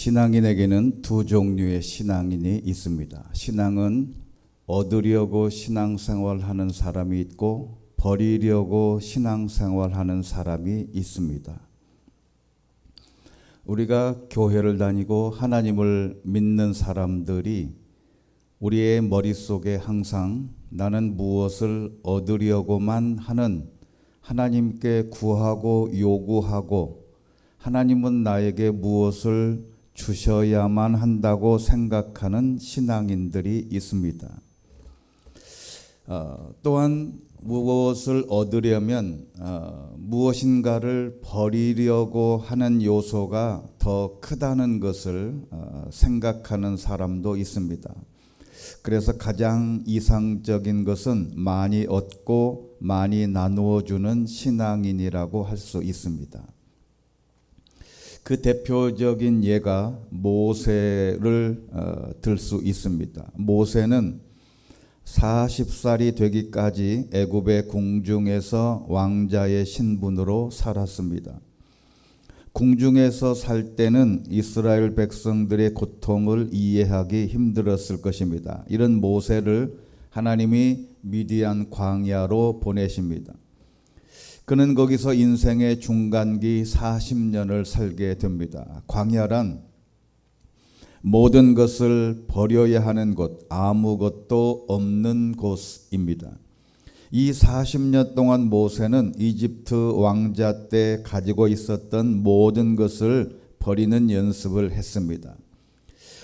신앙인에게는 두 종류의 신앙인이 있습니다. 신앙은 얻으려고 신앙생활하는 사람이 있고 버리려고 신앙생활하는 사람이 있습니다. 우리가 교회를 다니고 하나님을 믿는 사람들이 우리의 머릿속에 항상 나는 무엇을 얻으려고만 하는, 하나님께 구하고 요구하고 하나님은 나에게 무엇을 주셔야만 한다고 생각하는 신앙인들이 있습니다. 또한 무엇을 얻으려면 무엇인가를 버리려고 하는 요소가 더 크다는 것을 생각하는 사람도 있습니다. 그래서 가장 이상적인 것은 많이 얻고 많이 나누어 주는 신앙인이라고 할 수 있습니다. 그 대표적인 예가 모세를 들 수 있습니다. 모세는 40살이 되기까지 애굽의 궁중에서 왕자의 신분으로 살았습니다. 궁중에서 살 때는 이스라엘 백성들의 고통을 이해하기 힘들었을 것입니다. 이런 모세를 하나님이 미디안 광야로 보내십니다. 그는 거기서 인생의 중간기 40년을 살게 됩니다. 광야란 모든 것을 버려야 하는 곳, 아무것도 없는 곳입니다. 이 40년 동안 모세는 이집트 왕자 때 가지고 있었던 모든 것을 버리는 연습을 했습니다.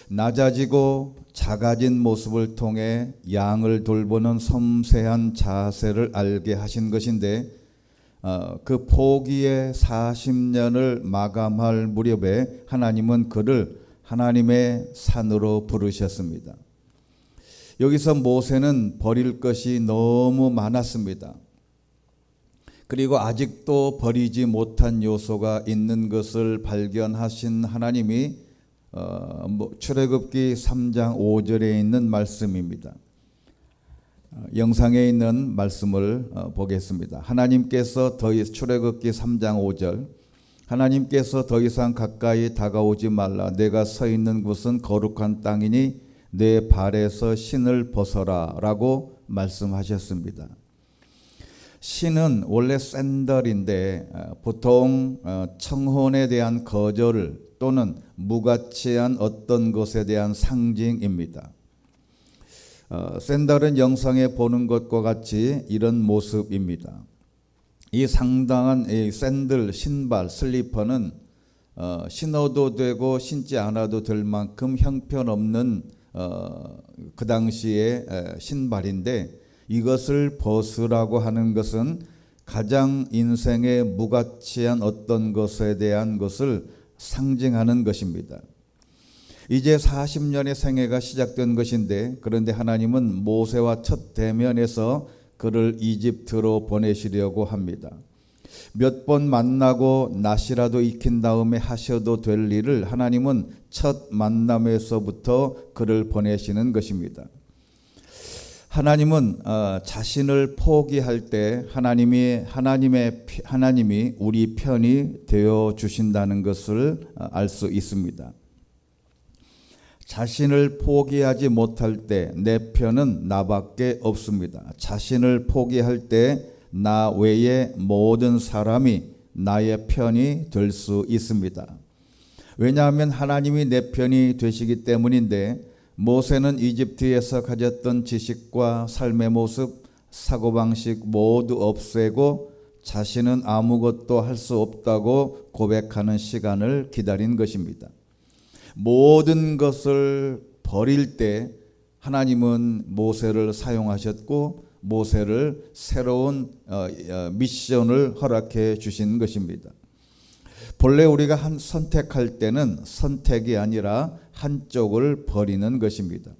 낮아지고 작아진 모습을 통해 양을 돌보는 섬세한 자세를 알게 하신 것인데, 그 포기의 40년을 마감할 무렵에 하나님은 그를 하나님의 산으로 부르셨습니다. 여기서 모세는 버릴 것이 너무 많았습니다. 그리고 아직도 버리지 못한 요소가 있는 것을 발견하신 하나님이 출애굽기 3장 5절에 있는 말씀입니다. 영상에 있는 말씀을 보겠습니다. 하나님께서 출애굽기 3장 5절, 하나님께서 더 이상 가까이 다가오지 말라. 내가 서 있는 곳은 거룩한 땅이니 내 발에서 신을 벗어라 라고 말씀하셨습니다. 신은 원래 샌들인데 보통 청혼에 대한 거절 또는 무가치한 어떤 것에 대한 상징입니다. 샌들은 영상에 보는 것과 같이 이런 모습입니다. 이 상당한 샌들, 신발, 슬리퍼는 신어도 되고 신지 않아도 될 만큼 형편없는 그 당시의 신발인데, 이것을 벗으라고 하는 것은 가장 인생에 무가치한 어떤 것에 대한 것을 상징하는 것입니다. 이제 40년의 생애가 시작된 것인데, 그런데 하나님은 모세와 첫 대면에서 그를 이집트로 보내시려고 합니다. 몇 번 만나고 낯이라도 익힌 다음에 하셔도 될 일을 하나님은 첫 만남에서부터 그를 보내시는 것입니다. 하나님은 자신을 포기할 때 하나님이 우리 편이 되어 주신다는 것을 알 수 있습니다. 자신을 포기하지 못할 때 내 편은 나밖에 없습니다. 자신을 포기할 때 나 외에 모든 사람이 나의 편이 될 수 있습니다. 왜냐하면 하나님이 내 편이 되시기 때문인데, 모세는 이집트에서 가졌던 지식과 삶의 모습, 사고방식 모두 없애고 자신은 아무것도 할 수 없다고 고백하는 시간을 기다린 것입니다. 모든 것을 버릴 때 하나님은 모세를 사용하셨고 모세를 새로운 미션을 허락해 주신 것입니다. 본래 우리가 선택할 때는 선택이 아니라 한쪽을 버리는 것입니다.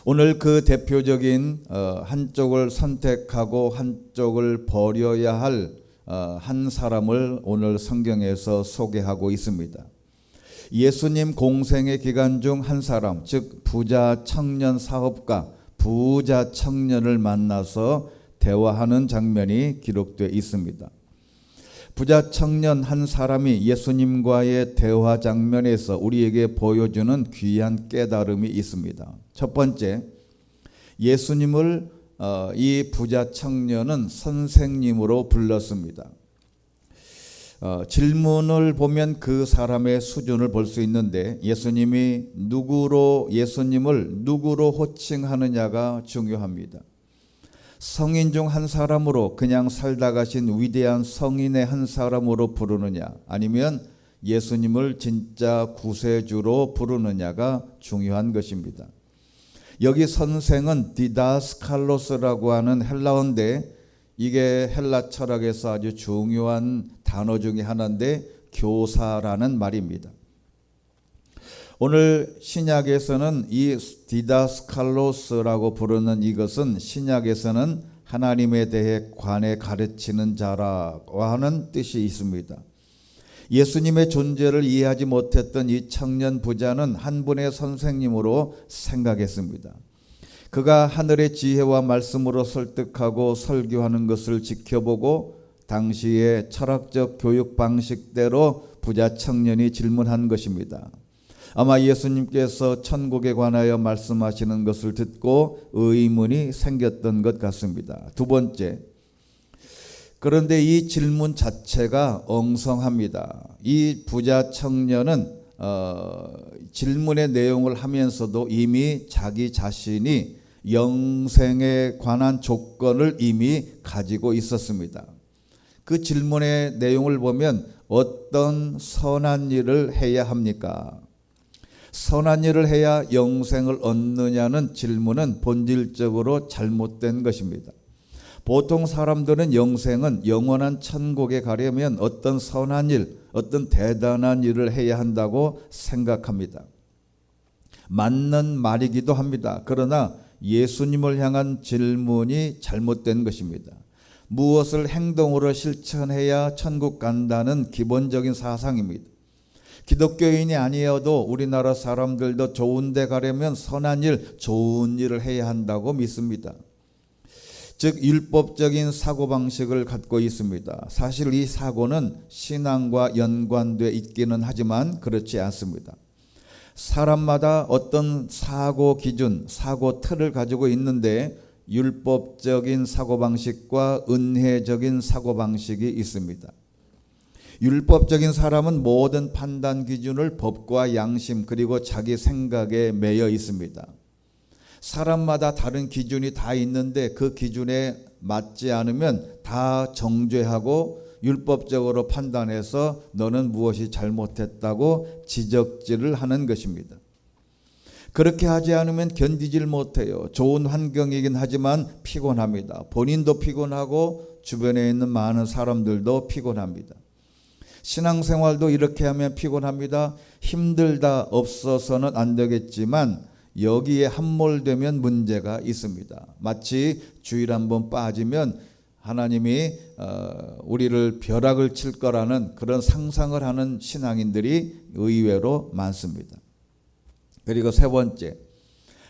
오늘 그 대표적인 한쪽을 선택하고 한쪽을 버려야 할 한 사람을 오늘 성경에서 소개하고 있습니다. 예수님 공생의 기간 중 한 사람, 즉 부자 청년 사업가, 부자 청년을 만나서 대화하는 장면이 기록되어 있습니다. 부자 청년 한 사람이 예수님과의 대화 장면에서 우리에게 보여주는 귀한 깨달음이 있습니다. 첫 번째, 예수님을 이 부자 청년은 선생님으로 불렀습니다. 질문을 보면 그 사람의 수준을 볼 수 있는데 예수님을 누구로 호칭하느냐가 중요합니다. 성인 중 한 사람으로 그냥 살다 가신 위대한 성인의 한 사람으로 부르느냐, 아니면 예수님을 진짜 구세주로 부르느냐가 중요한 것입니다. 여기 선생은 디다스칼로스라고 하는 헬라어인데 이게 헬라 철학에서 아주 중요한 단어 중에 하나인데 교사라는 말입니다. 오늘 신약에서는 이 디다스칼로스라고 부르는 이것은 신약에서는 하나님에 대해 관해 가르치는 자라고 하는 뜻이 있습니다. 예수님의 존재를 이해하지 못했던 이 청년 부자는 한 분의 선생님으로 생각했습니다. 그가 하늘의 지혜와 말씀으로 설득하고 설교하는 것을 지켜보고 당시의 철학적 교육 방식대로 부자 청년이 질문한 것입니다. 아마 예수님께서 천국에 관하여 말씀하시는 것을 듣고 의문이 생겼던 것 같습니다. 두 번째, 그런데 이 질문 자체가 엉성합니다. 이 부자 청년은 질문의 내용을 하면서도 이미 자기 자신이 영생에 관한 조건을 이미 가지고 있었습니다. 그 질문의 내용을 보면 어떤 선한 일을 해야 합니까? 선한 일을 해야 영생을 얻느냐는 질문은 본질적으로 잘못된 것입니다. 보통 사람들은 영생은 영원한 천국에 가려면 어떤 선한 일, 어떤 대단한 일을 해야 한다고 생각합니다. 맞는 말이기도 합니다. 그러나 예수님을 향한 질문이 잘못된 것입니다. 무엇을 행동으로 실천해야 천국 간다는 기본적인 사상입니다. 기독교인이 아니어도 우리나라 사람들도 좋은 데 가려면 선한 일, 좋은 일을 해야 한다고 믿습니다. 즉 율법적인 사고방식을 갖고 있습니다. 사실 이 사고는 신앙과 연관되어 있기는 하지만 그렇지 않습니다. 사람마다 어떤 사고 기준, 사고 틀을 가지고 있는데 율법적인 사고방식과 은혜적인 사고방식이 있습니다. 율법적인 사람은 모든 판단 기준을 법과 양심 그리고 자기 생각에 매여 있습니다. 사람마다 다른 기준이 다 있는데 그 기준에 맞지 않으면 다 정죄하고 율법적으로 판단해서 너는 무엇이 잘못했다고 지적질을 하는 것입니다. 그렇게 하지 않으면 견디질 못해요. 좋은 환경이긴 하지만 피곤합니다. 본인도 피곤하고 주변에 있는 많은 사람들도 피곤합니다. 신앙생활도 이렇게 하면 피곤합니다. 힘들다 없어서는 안 되겠지만 여기에 함몰되면 문제가 있습니다. 마치 주일 한번 빠지면 하나님이 우리를 벼락을 칠 거라는 그런 상상을 하는 신앙인들이 의외로 많습니다. 그리고 세 번째,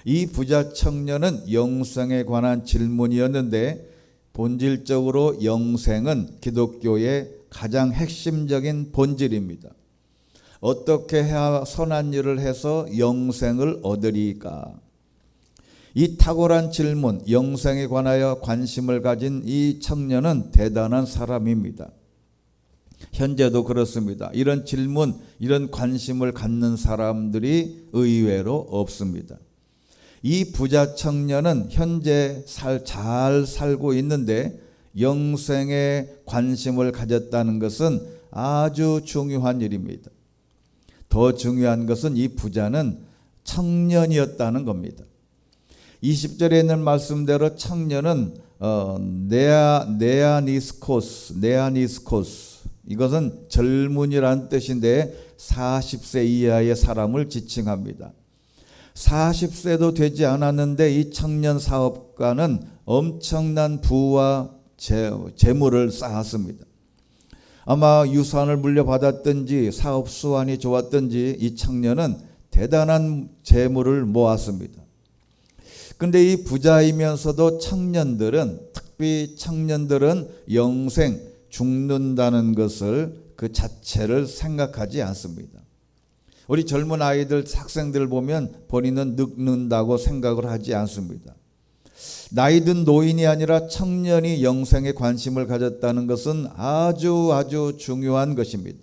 이 부자 청년은 영생에 관한 질문이었는데 본질적으로 영생은 기독교의 가장 핵심적인 본질입니다. 어떻게 해야 선한 일을 해서 영생을 얻으리까? 이 탁월한 질문, 영생에 관하여 관심을 가진 이 청년은 대단한 사람입니다. 현재도 그렇습니다. 이런 질문, 이런 관심을 갖는 사람들이 의외로 없습니다. 이 부자 청년은 현재 잘 살고 있는데 영생에 관심을 가졌다는 것은 아주 중요한 일입니다. 더 중요한 것은 이 부자는 청년이었다는 겁니다. 20절에 있는 말씀대로 청년은 네아니스코스, 이것은 젊은이라는 뜻인데 40세 이하의 사람을 지칭합니다. 40세도 되지 않았는데 이 청년 사업가는 엄청난 부와 재물을 쌓았습니다. 아마 유산을 물려받았든지 사업 수완이 좋았든지 이 청년은 대단한 재물을 모았습니다. 근데 이 부자이면서도 청년들은, 특히 청년들은 영생, 죽는다는 것을 그 자체를 생각하지 않습니다. 우리 젊은 아이들, 학생들 보면 본인은 늙는다고 생각을 하지 않습니다. 나이 든 노인이 아니라 청년이 영생에 관심을 가졌다는 것은 아주 중요한 것입니다.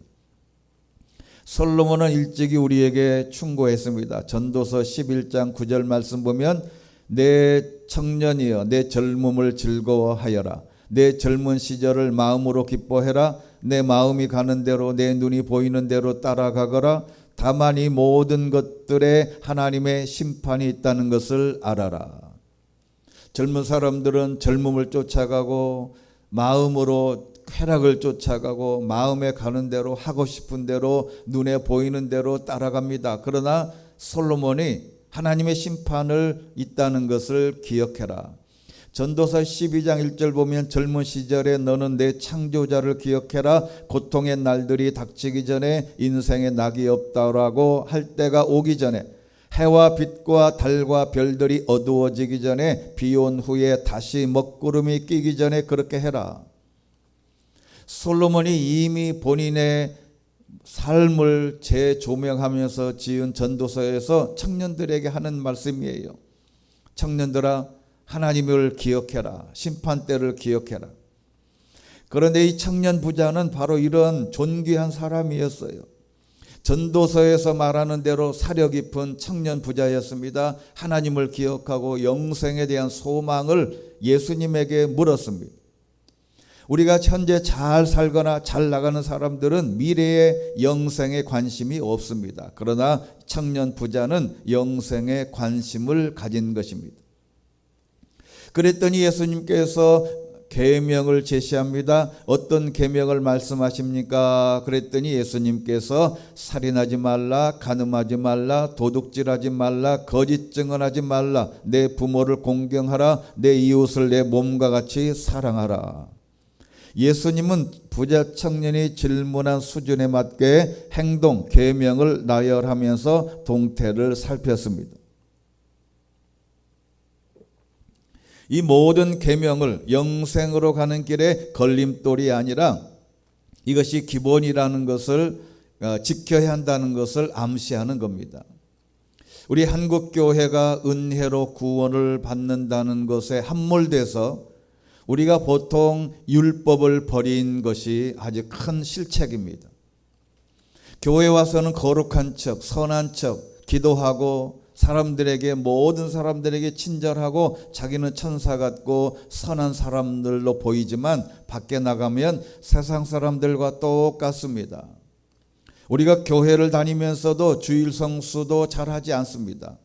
솔로몬은 일찍이 우리에게 충고했습니다. 전도서 11장 9절 말씀 보면 내 청년이여 내 젊음을 즐거워하여라. 내 젊은 시절을 마음으로 기뻐해라. 내 마음이 가는 대로 내 눈이 보이는 대로 따라가거라. 다만 이 모든 것들에 하나님의 심판이 있다는 것을 알아라. 젊은 사람들은 젊음을 쫓아가고 마음으로 쾌락을 쫓아가고 마음에 가는 대로 하고 싶은 대로 눈에 보이는 대로 따라갑니다. 그러나 솔로몬이 하나님의 심판을 있다는 것을 기억해라. 전도서 12장 1절 보면 젊은 시절에 너는 내 창조자를 기억해라. 고통의 날들이 닥치기 전에 인생에 낙이 없다라고 할 때가 오기 전에 해와 빛과 달과 별들이 어두워지기 전에 비온 후에 다시 먹구름이 끼기 전에 그렇게 해라. 솔로몬이 이미 본인의 삶을 재조명하면서 지은 전도서에서 청년들에게 하는 말씀이에요. 청년들아 하나님을 기억해라. 심판대를 기억해라. 그런데 이 청년 부자는 바로 이런 존귀한 사람이었어요. 전도서에서 말하는 대로 사려 깊은 청년 부자였습니다. 하나님을 기억하고 영생에 대한 소망을 예수님에게 물었습니다. 우리가 현재 잘 살거나 잘 나가는 사람들은 미래의 영생에 관심이 없습니다. 그러나 청년 부자는 영생에 관심을 가진 것입니다. 그랬더니 예수님께서 계명을 제시합니다. 어떤 계명을 말씀하십니까? 그랬더니 예수님께서 살인하지 말라, 간음하지 말라, 도둑질하지 말라, 거짓 증언하지 말라, 내 부모를 공경하라, 내 이웃을 내 몸과 같이 사랑하라. 예수님은 부자 청년이 질문한 수준에 맞게 행동, 계명을 나열하면서 동태를 살폈습니다. 이 모든 계명을 영생으로 가는 길에 걸림돌이 아니라 이것이 기본이라는 것을 지켜야 한다는 것을 암시하는 겁니다. 우리 한국교회가 은혜로 구원을 받는다는 것에 함몰돼서 우리가 보통 율법을 버린 것이 아주 큰 실책입니다. 교회 와서는 거룩한 척, 선한 척, 기도하고 사람들에게 모든 사람들에게 친절하고 자기는 천사 같고 선한 사람들로 보이지만 밖에 나가면 세상 사람들과 똑같습니다. 우리가 교회를 다니면서도 주일 성수도 잘하지 않습니다.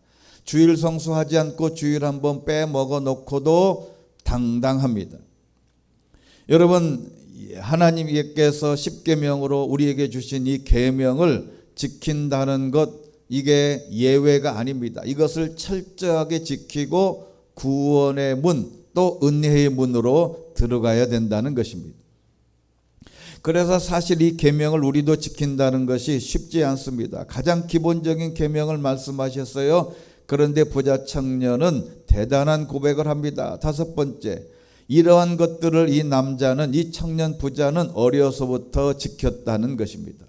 주일 성수하지 않고 주일 한번 빼먹어 놓고도 당당합니다. 여러분, 하나님께서 십계명으로 우리에게 주신 이 계명을 지킨다는 것, 이게 예외가 아닙니다. 이것을 철저하게 지키고 구원의 문, 또 은혜의 문으로 들어가야 된다는 것입니다. 그래서 사실 이 계명을 우리도 지킨다는 것이 쉽지 않습니다. 가장 기본적인 계명을 말씀하셨어요. 그런데 부자 청년은 대단한 고백을 합니다. 다섯 번째, 이러한 것들을 이 남자는, 이 청년 부자는 어려서부터 지켰다는 것입니다.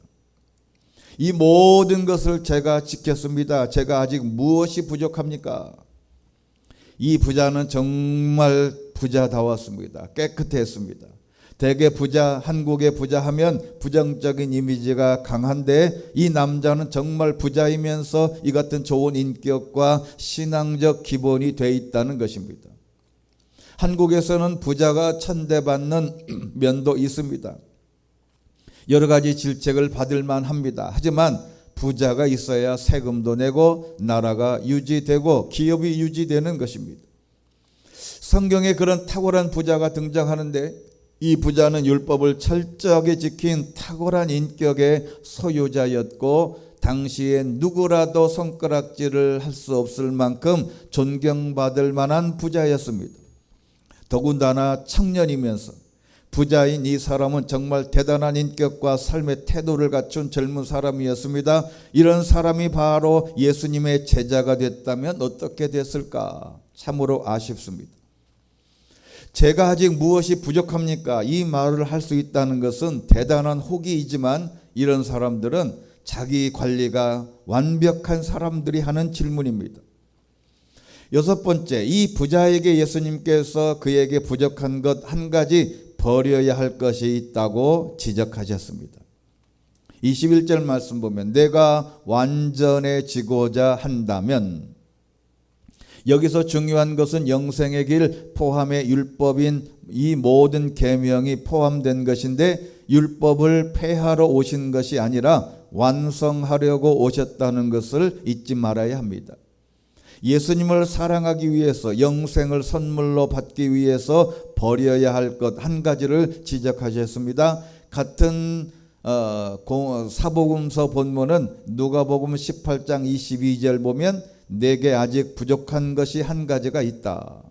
이 모든 것을 제가 지켰습니다. 제가 아직 무엇이 부족합니까? 이 부자는 정말 부자다웠습니다. 깨끗했습니다. 대개 부자, 한국의 부자 하면 부정적인 이미지가 강한데 이 남자는 정말 부자이면서 이 같은 좋은 인격과 신앙적 기본이 돼 있다는 것입니다. 한국에서는 부자가 천대받는 면도 있습니다. 여러 가지 질책을 받을 만합니다. 하지만 부자가 있어야 세금도 내고 나라가 유지되고 기업이 유지되는 것입니다. 성경에 그런 탁월한 부자가 등장하는데 이 부자는 율법을 철저하게 지킨 탁월한 인격의 소유자였고 당시에 누구라도 손가락질을 할 수 없을 만큼 존경받을 만한 부자였습니다. 더군다나 청년이면서 부자인 이 사람은 정말 대단한 인격과 삶의 태도를 갖춘 젊은 사람이었습니다. 이런 사람이 바로 예수님의 제자가 됐다면 어떻게 됐을까? 참으로 아쉽습니다. 제가 아직 무엇이 부족합니까? 이 말을 할 수 있다는 것은 대단한 호기이지만 이런 사람들은 자기 관리가 완벽한 사람들이 하는 질문입니다. 여섯 번째, 이 부자에게 예수님께서 그에게 부족한 것 한 가지 버려야 할 것이 있다고 지적하셨습니다. 21절 말씀 보면 내가 완전해지고자 한다면, 여기서 중요한 것은 영생의 길 포함의 율법인 이 모든 계명이 포함된 것인데, 율법을 폐하러 오신 것이 아니라 완성하려고 오셨다는 것을 잊지 말아야 합니다. 예수님을 사랑하기 위해서, 영생을 선물로 받기 위해서 버려야 할 것 한 가지를 지적하셨습니다. 같은 사복음서 본문은 누가복음 18장 22절 보면 내게 아직 부족한 것이 한 가지가 있다.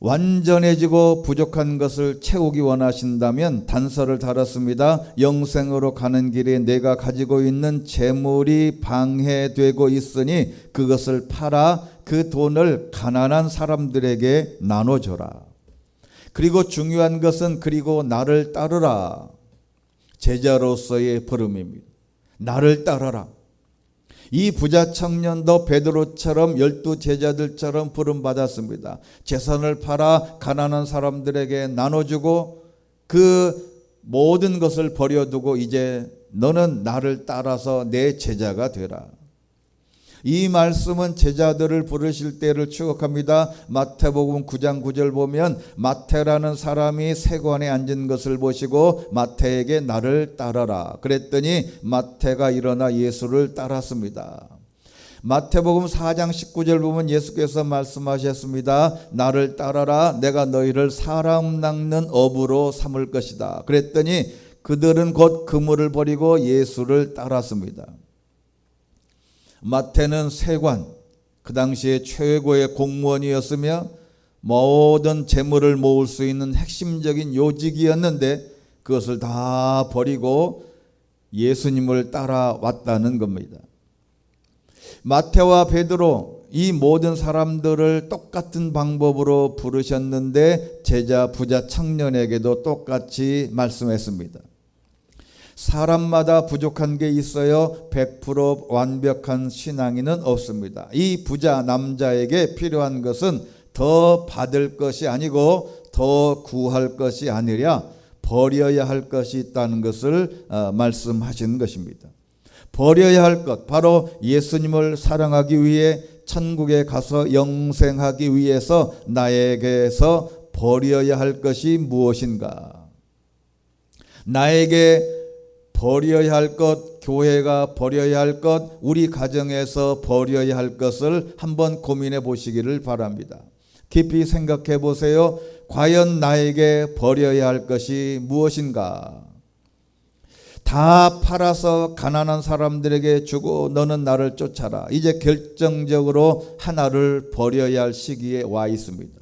완전해지고 부족한 것을 채우기 원하신다면 단서를 달았습니다. 영생으로 가는 길에 내가 가지고 있는 재물이 방해되고 있으니 그것을 팔아 그 돈을 가난한 사람들에게 나눠줘라. 그리고 중요한 것은 그리고 나를 따르라. 제자로서의 부름입니다. 나를 따르라. 이 부자 청년도 베드로처럼 12 제자들처럼 부름받았습니다. 재산을 팔아 가난한 사람들에게 나눠주고 그 모든 것을 버려두고 이제 너는 나를 따라서 내 제자가 되라. 이 말씀은 제자들을 부르실 때를 추억합니다. 마태복음 9장 9절 보면 마태라는 사람이 세관에 앉은 것을 보시고 마태에게 나를 따라라 그랬더니 마태가 일어나 예수를 따랐습니다. 마태복음 4장 19절 보면 예수께서 말씀하셨습니다. 나를 따라라. 내가 너희를 사람 낚는 어부로 삼을 것이다. 그랬더니 그들은 곧 그물을 버리고 예수를 따랐습니다. 마태는 세관, 그 당시에 최고의 공무원이었으며 모든 재물을 모을 수 있는 핵심적인 요직이었는데 그것을 다 버리고 예수님을 따라왔다는 겁니다. 마태와 베드로 이 모든 사람들을 똑같은 방법으로 부르셨는데 제자 부자 청년에게도 똑같이 말씀했습니다. 사람마다 부족한 게 있어요. 100% 완벽한 신앙인은 없습니다. 이 부자 남자에게 필요한 것은 더 받을 것이 아니고 더 구할 것이 아니라 버려야 할 것이 있다는 것을 말씀하신 것입니다. 버려야 할 것, 바로 예수님을 사랑하기 위해 천국에 가서 영생하기 위해서 나에게서 버려야 할 것이 무엇인가? 나에게 버려야 할 것, 교회가 버려야 할 것, 우리 가정에서 버려야 할 것을 한번 고민해 보시기를 바랍니다. 깊이 생각해 보세요. 과연 나에게 버려야 할 것이 무엇인가? 다 팔아서 가난한 사람들에게 주고 너는 나를 쫓아라. 이제 결정적으로 하나를 버려야 할 시기에 와 있습니다.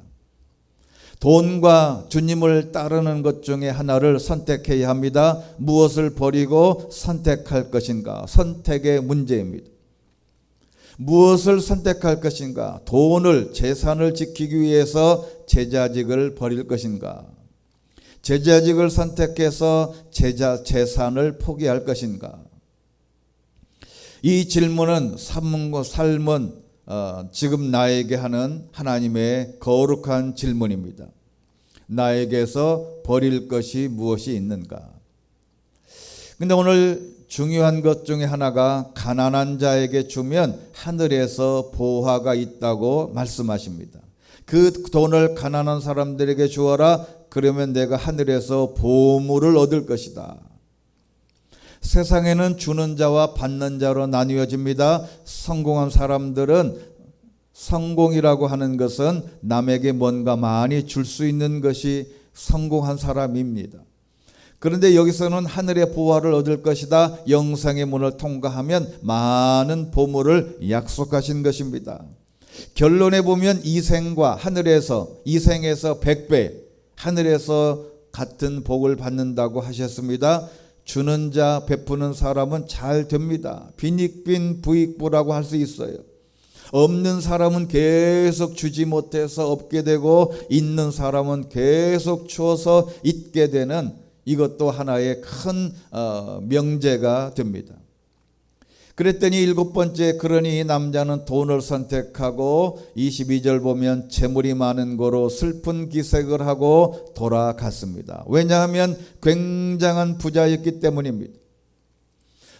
돈과 주님을 따르는 것 중에 하나를 선택해야 합니다. 무엇을 버리고 선택할 것인가? 선택의 문제입니다. 무엇을 선택할 것인가? 돈을, 재산을 지키기 위해서 제자직을 버릴 것인가? 제자직을 선택해서 재산을 포기할 것인가? 이 질문은 삶은 지금 나에게 하는 하나님의 거룩한 질문입니다. 나에게서 버릴 것이 무엇이 있는가? 근데 오늘 중요한 것 중에 하나가 가난한 자에게 주면 하늘에서 보화가 있다고 말씀하십니다. 그 돈을 가난한 사람들에게 주어라. 그러면 내가 하늘에서 보물을 얻을 것이다. 세상에는 주는 자와 받는 자로 나뉘어집니다. 성공한 사람들은, 성공이라고 하는 것은 남에게 뭔가 많이 줄 수 있는 것이 성공한 사람입니다. 그런데 여기서는 하늘의 보화를 얻을 것이다. 영생의 문을 통과하면 많은 보물을 약속하신 것입니다. 결론에 보면 이생과 하늘에서, 이생에서 100배, 하늘에서 같은 복을 받는다고 하셨습니다. 주는 자, 베푸는 사람은 잘 됩니다. 빈익빈 부익부라고 할 수 있어요. 없는 사람은 계속 주지 못해서 없게 되고 있는 사람은 계속 주어서 있게 되는 이것도 하나의 큰 명제가 됩니다. 그랬더니 일곱 번째, 그러니 남자는 돈을 선택하고 22절 보면 재물이 많은 거로 슬픈 기색을 하고 돌아갔습니다. 왜냐하면 굉장한 부자였기 때문입니다.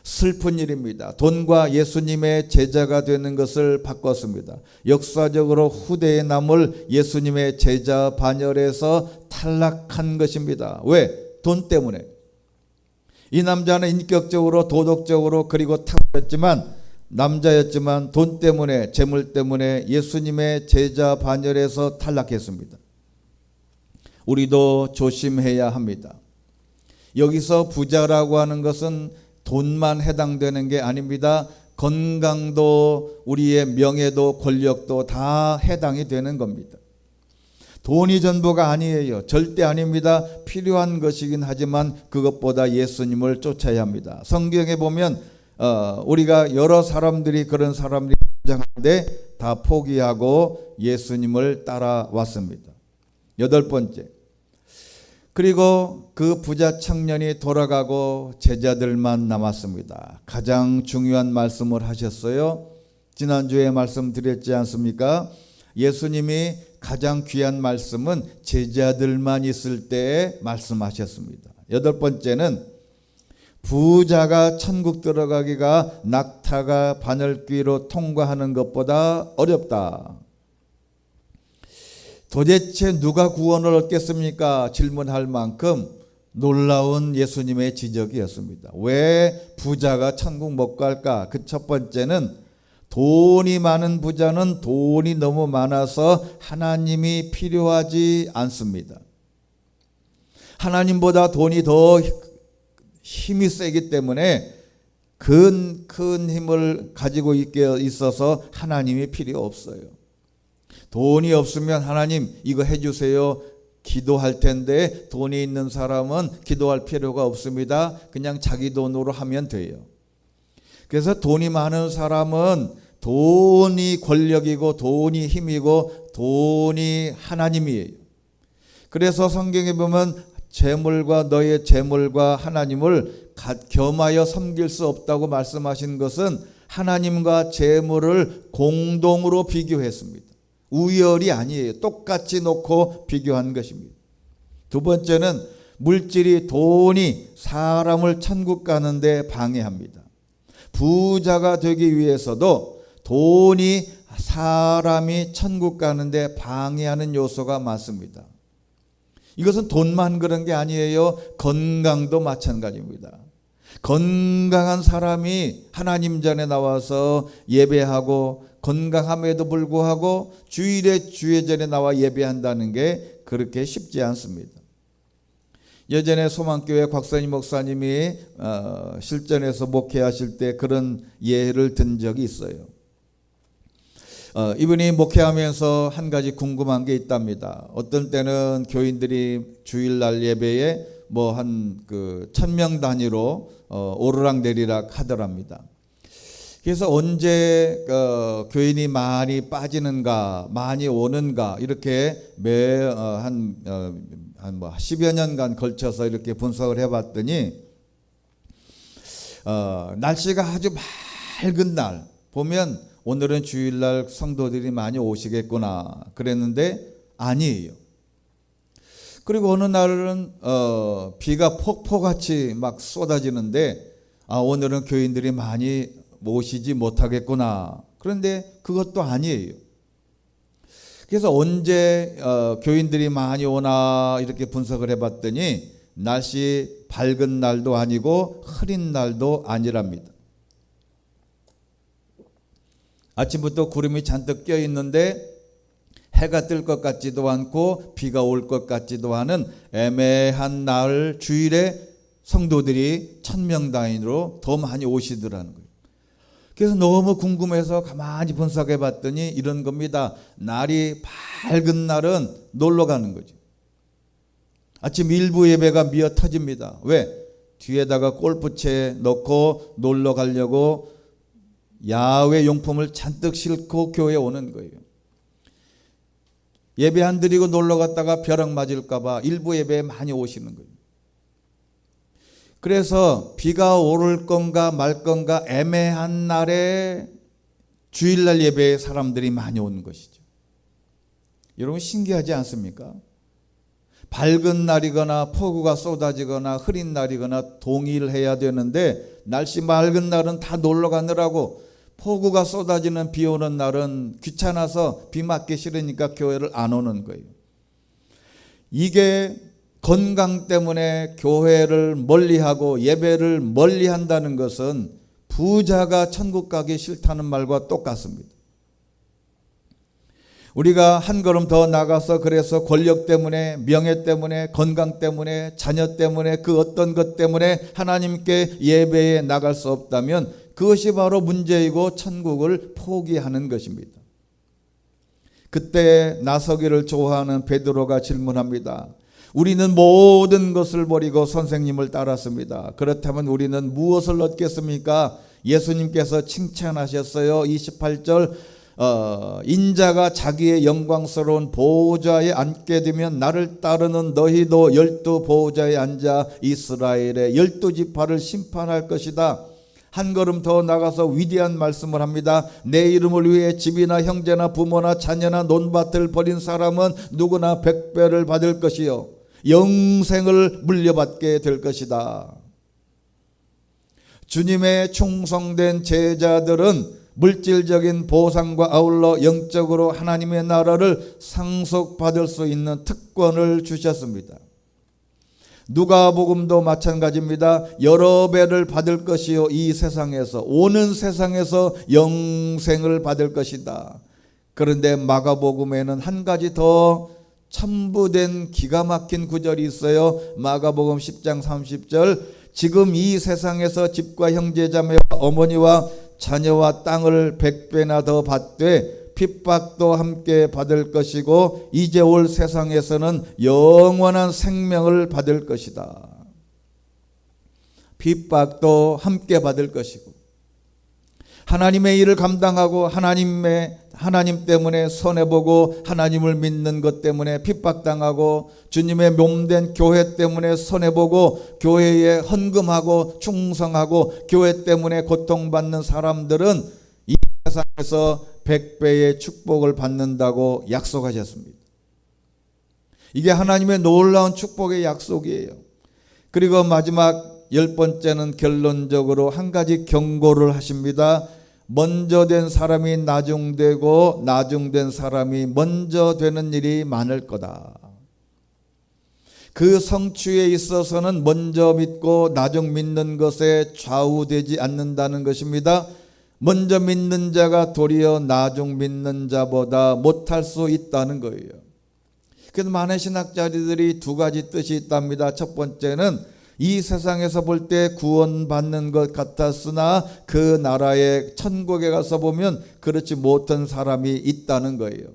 슬픈 일입니다. 돈과 예수님의 제자가 되는 것을 바꿨습니다. 역사적으로 후대에 남을 예수님의 제자 반열에서 탈락한 것입니다. 왜? 돈 때문에. 이 남자는 인격적으로 도덕적으로 그리고 탁월했지만 남자였지만 돈 때문에 재물 때문에 예수님의 제자 반열에서 탈락했습니다. 우리도 조심해야 합니다. 여기서 부자라고 하는 것은 돈만 해당되는 게 아닙니다. 건강도 우리의 명예도 권력도 다 해당이 되는 겁니다. 돈이 전부가 아니에요. 절대 아닙니다. 필요한 것이긴 하지만 그것보다 예수님을 쫓아야 합니다. 성경에 보면 우리가 여러 사람들이 그런 사람들이 등장하는데 다 포기하고 예수님을 따라왔습니다. 여덟 번째, 그리고 그 부자 청년이 돌아가고 제자들만 남았습니다. 가장 중요한 말씀을 하셨어요. 지난주에 말씀드렸지 않습니까? 예수님이 가장 귀한 말씀은 제자들만 있을 때 말씀하셨습니다. 여덟 번째는 부자가 천국 들어가기가 낙타가 바늘귀로 통과하는 것보다 어렵다. 도대체 누가 구원을 얻겠습니까? 질문할 만큼 놀라운 예수님의 지적이었습니다. 왜 부자가 천국 못 갈까? 그 첫 번째는 돈이 많은 부자는 돈이 너무 많아서 하나님이 필요하지 않습니다. 하나님보다 돈이 더 힘이 세기 때문에 큰 힘을 가지고 있어서 하나님이 필요 없어요. 돈이 없으면 하나님 이거 해주세요 기도할 텐데 돈이 있는 사람은 기도할 필요가 없습니다. 그냥 자기 돈으로 하면 돼요. 그래서 돈이 많은 사람은 돈이 권력이고 돈이 힘이고 돈이 하나님이에요. 그래서 성경에 보면 재물과 너의 재물과 하나님을 겸하여 섬길 수 없다고 말씀하신 것은 하나님과 재물을 공동으로 비교했습니다. 우열이 아니에요. 똑같이 놓고 비교한 것입니다. 두 번째는 물질이 돈이 사람을 천국 가는데 방해합니다. 부자가 되기 위해서도 돈이 사람이 천국 가는데 방해하는 요소가 많습니다. 이것은 돈만 그런 게 아니에요. 건강도 마찬가지입니다. 건강한 사람이 하나님 전에 나와서 예배하고 건강함에도 불구하고 주일에 주예전에 나와 예배한다는 게 그렇게 쉽지 않습니다. 예전에 소망교회 곽선희 목사님이 실전에서 목회하실 때 그런 예를 든 적이 있어요. 이분이 목회하면서 한 가지 궁금한 게 있답니다. 어떤 때는 교인들이 주일날 예배에 한 1000명 단위로 오르락내리락 하더랍니다. 그래서 언제 교인이 많이 빠지는가 많이 오는가 이렇게 한 10여 년간 걸쳐서 이렇게 분석을 해봤더니 날씨가 아주 맑은 날 보면 오늘은 주일날 성도들이 많이 오시겠구나 그랬는데 아니에요. 그리고 어느 날은 비가 폭포같이 막 쏟아지는데 오늘은 교인들이 많이 오시지 못하겠구나. 그런데 그것도 아니에요. 그래서 언제 교인들이 많이 오나 이렇게 분석을 해봤더니 날씨 밝은 날도 아니고 흐린 날도 아니랍니다. 아침부터 구름이 잔뜩 껴 있는데 해가 뜰 것 같지도 않고 비가 올 것 같지도 않은 애매한 날 주일에 성도들이 1000명 단위로 더 많이 오시더라는 거예요. 그래서 너무 궁금해서 가만히 분석해 봤더니 이런 겁니다. 날이 밝은 날은 놀러 가는 거죠. 아침 일부 예배가 미어 터집니다. 왜? 뒤에다가 골프채 넣고 놀러 가려고 야외 용품을 잔뜩 싣고 교회에 오는 거예요. 예배 안 드리고 놀러 갔다가 벼락 맞을까 봐 일부 예배에 많이 오시는 거예요. 그래서 비가 오를 건가 말 건가 애매한 날에 주일날 예배에 사람들이 많이 오는 것이죠. 여러분 신기하지 않습니까? 밝은 날이거나 폭우가 쏟아지거나 흐린 날이거나 동일해야 되는데 날씨 맑은 날은 다 놀러 가느라고 폭우가 쏟아지는 비 오는 날은 귀찮아서 비 맞기 싫으니까 교회를 안 오는 거예요. 이게 건강 때문에 교회를 멀리하고 예배를 멀리한다는 것은 부자가 천국 가기 싫다는 말과 똑같습니다. 우리가 한 걸음 더 나가서 그래서 권력 때문에 명예 때문에 건강 때문에 자녀 때문에 그 어떤 것 때문에 하나님께 예배에 나갈 수 없다면 그것이 바로 문제이고 천국을 포기하는 것입니다. 그때 나서기를 좋아하는 베드로가 질문합니다. 우리는 모든 것을 버리고 선생님을 따랐습니다. 그렇다면 우리는 무엇을 얻겠습니까? 예수님께서 칭찬하셨어요. 28절 인자가 자기의 영광스러운 보호자에 앉게 되면 나를 따르는 너희도 12 보호자에 앉아 이스라엘의 12지파를 심판할 것이다. 한 걸음 더 나가서 위대한 말씀을 합니다. 내 이름을 위해 집이나 형제나 부모나 자녀나 논밭을 버린 사람은 누구나 100배를 받을 것이요 영생을 물려받게 될 것이다. 주님의 충성된 제자들은 물질적인 보상과 아울러 영적으로 하나님의 나라를 상속받을 수 있는 특권을 주셨습니다. 누가복음도 마찬가지입니다. 여러 배를 받을 것이요 이 세상에서 오는 세상에서 영생을 받을 것이다. 그런데 마가복음에는 한 가지 더 첨부된 기가 막힌 구절이 있어요. 마가복음 10장 30절 지금 이 세상에서 집과 형제자매와 어머니와 자녀와 땅을 100배나 더 받되 핍박도 함께 받을 것이고 이제 올 세상에서는 영원한 생명을 받을 것이다. 핍박도 함께 받을 것이고 하나님의 일을 감당하고 하나님 때문에 손해보고 하나님을 믿는 것 때문에 핍박당하고 주님의 몸된 교회 때문에 손해보고 교회에 헌금하고 충성하고 교회 때문에 고통받는 사람들은 이 세상에서 100배의 축복을 받는다고 약속하셨습니다. 이게 하나님의 놀라운 축복의 약속이에요. 그리고 마지막 10번째는 결론적으로 한 가지 경고를 하십니다. 먼저 된 사람이 나중되고 나중된 사람이 먼저 되는 일이 많을 거다. 그 성취에 있어서는 먼저 믿고 나중 믿는 것에 좌우되지 않는다는 것입니다. 먼저 믿는 자가 도리어 나중 믿는 자보다 못할 수 있다는 거예요. 그래서 많은 신학자들이 두 가지 뜻이 있답니다. 첫 번째는 이 세상에서 볼 때 구원받는 것 같았으나 그 나라의 천국에 가서 보면 그렇지 못한 사람이 있다는 거예요.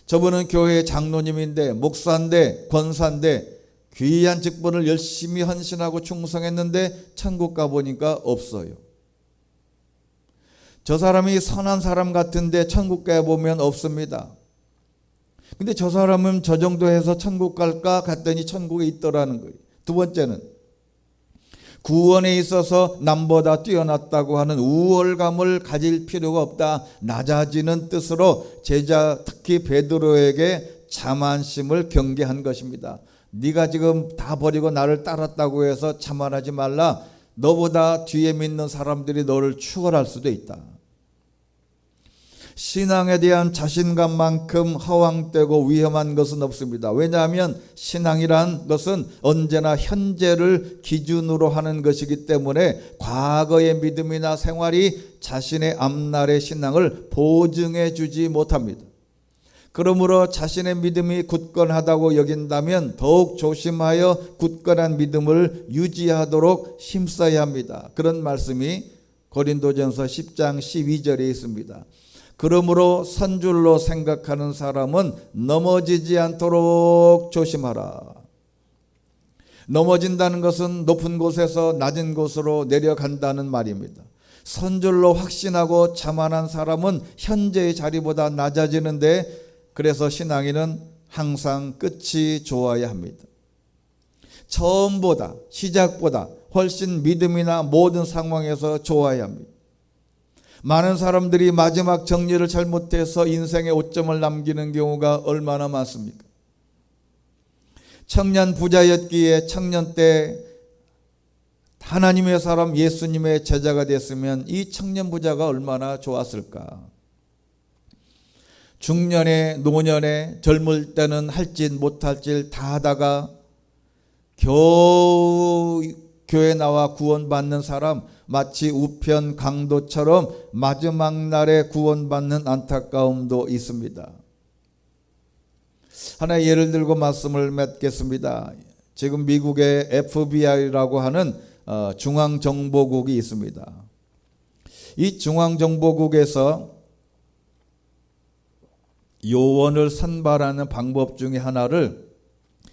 저분은 교회 장로님인데 목사인데 권사인데 귀한 직분을 열심히 헌신하고 충성했는데 천국 가보니까 없어요. 저 사람이 선한 사람 같은데 천국 가보면 없습니다. 근데 저 사람은 저 정도 해서 천국 갈까 갔더니 천국에 있더라는 거예요. 두 번째는 구원에 있어서 남보다 뛰어났다고 하는 우월감을 가질 필요가 없다. 낮아지는 뜻으로 제자 특히 베드로에게 자만심을 경계한 것입니다. 네가 지금 다 버리고 나를 따랐다고 해서 자만하지 말라. 너보다 뒤에 믿는 사람들이 너를 추월할 수도 있다. 신앙에 대한 자신감만큼 허황되고 위험한 것은 없습니다. 왜냐하면 신앙이란 것은 언제나 현재를 기준으로 하는 것이기 때문에 과거의 믿음이나 생활이 자신의 앞날의 신앙을 보증해 주지 못합니다. 그러므로 자신의 믿음이 굳건하다고 여긴다면 더욱 조심하여 굳건한 믿음을 유지하도록 힘써야 합니다. 그런 말씀이 고린도전서 10장 12절에 있습니다. 그러므로 선 줄로 생각하는 사람은 넘어지지 않도록 조심하라. 넘어진다는 것은 높은 곳에서 낮은 곳으로 내려간다는 말입니다. 선줄로 확신하고 자만한 사람은 현재의 자리보다 낮아지는데, 그래서 신앙인은 항상 끝이 좋아야 합니다. 처음보다, 시작보다 훨씬 믿음이나 모든 상황에서 좋아야 합니다. 많은 사람들이 마지막 정리를 잘못해서 인생의 오점을 남기는 경우가 얼마나 많습니까? 청년 부자였기에 청년 때 하나님의 사람 예수님의 제자가 됐으면 이 청년 부자가 얼마나 좋았을까? 중년에 노년에 젊을 때는 할 짓 못할 짓 다 하다가 겨우 교회 나와 구원받는 사람, 마치 우편 강도처럼 마지막 날에 구원받는 안타까움도 있습니다. 하나의 예를 들고 말씀을 맺겠습니다. 지금 미국의 FBI라고 하는 중앙정보국이 있습니다. 이 중앙정보국에서 요원을 선발하는 방법 중에 하나를,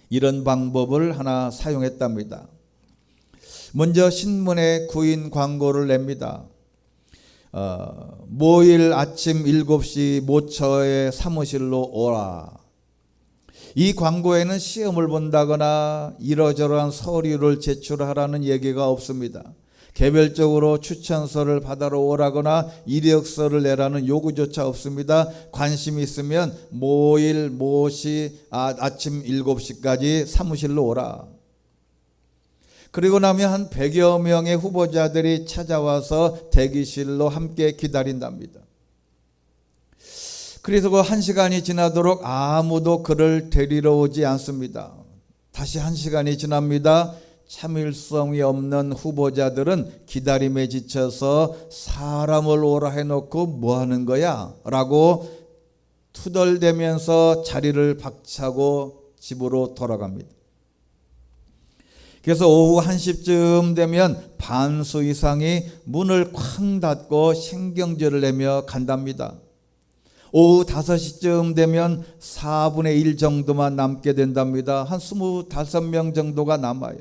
이런 방법을 하나 사용했답니다. 먼저 신문에 구인 광고를 냅니다. 모일 아침 7시 모처의 사무실로 오라. 이 광고에는 시험을 본다거나 이러저러한 서류를 제출하라는 얘기가 없습니다. 개별적으로 추천서를 받아러 오라거나 이력서를 내라는 요구조차 없습니다. 관심 있으면 모일 모시 아침 7시까지 사무실로 오라. 그리고 나면 한 100여 명의 후보자들이 찾아와서 대기실로 함께 기다린답니다. 그래서 그 1시간이 지나도록 아무도 그를 데리러 오지 않습니다. 다시 1시간이 지납니다. 참을성이 없는 후보자들은 기다림에 지쳐서 사람을 오라 해놓고 뭐 하는 거야? 라고 투덜대면서 자리를 박차고 집으로 돌아갑니다. 그래서 오후 1시쯤 되면 반수 이상이 문을 쾅 닫고 신경질을 내며 간답니다. 오후 5시쯤 되면 4분의 1 정도만 남게 된답니다. 한 25명 정도가 남아요.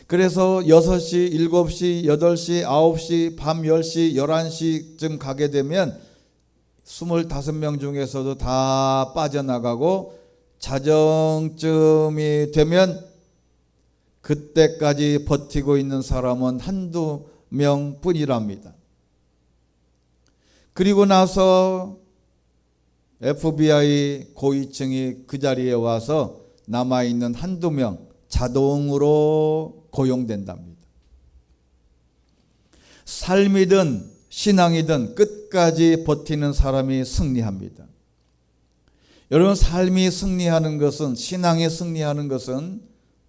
그래서 6시, 7시, 8시, 9시, 밤 10시, 11시쯤 가게 되면 25명 중에서도 다 빠져나가고, 자정쯤이 되면 그때까지 버티고 있는 사람은 한두 명뿐이랍니다. 그리고 나서 FBI 고위층이 그 자리에 와서 남아있는 한두 명 자동으로 고용된답니다. 삶이든 신앙이든 끝까지 버티는 사람이 승리합니다. 여러분, 삶이 승리하는 것은, 신앙이 승리하는 것은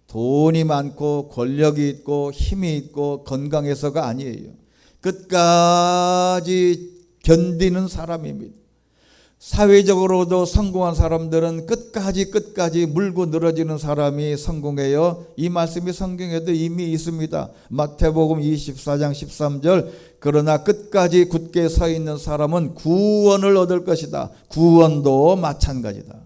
돈이 많고 권력이 있고 힘이 있고 건강해서가 아니에요. 끝까지 견디는 사람입니다. 사회적으로도 성공한 사람들은 끝까지 물고 늘어지는 사람이 성공해요. 이 말씀이 성경에도 이미 있습니다. 마태복음 24장 13절, 그러나 끝까지 굳게 서 있는 사람은 구원을 얻을 것이다. 구원도 마찬가지다.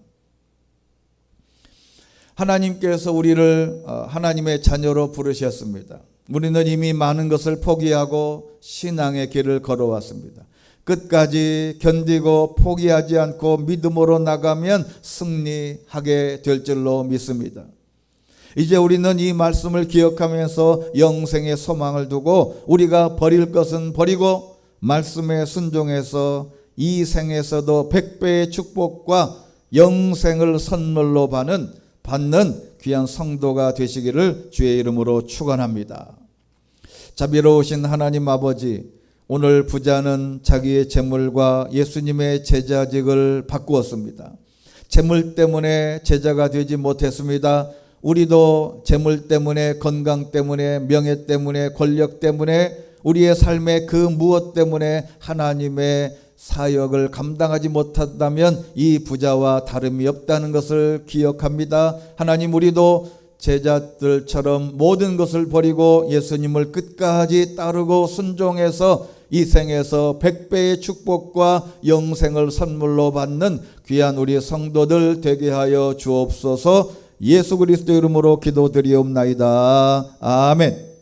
하나님께서 우리를 하나님의 자녀로 부르셨습니다. 우리는 이미 많은 것을 포기하고 신앙의 길을 걸어왔습니다. 끝까지 견디고 포기하지 않고 믿음으로 나가면 승리하게 될 줄로 믿습니다. 이제 우리는 이 말씀을 기억하면서 영생의 소망을 두고 우리가 버릴 것은 버리고 말씀에 순종해서 이 생에서도 100배의 축복과 영생을 선물로 받는 귀한 성도가 되시기를 주의 이름으로 축원합니다. 자비로우신 하나님 아버지, 오늘 부자는 자기의 재물과 예수님의 제자직을 바꾸었습니다. 재물 때문에 제자가 되지 못했습니다. 우리도 재물 때문에, 건강 때문에, 명예 때문에, 권력 때문에, 우리의 삶의 그 무엇 때문에 하나님의 사역을 감당하지 못한다면 이 부자와 다름이 없다는 것을 기억합니다. 하나님, 우리도 제자들처럼 모든 것을 버리고 예수님을 끝까지 따르고 순종해서 이 생에서 100배의 축복과 영생을 선물로 받는 귀한 우리 성도들 되게 하여 주옵소서. 예수 그리스도 이름으로 기도드리옵나이다. 아멘.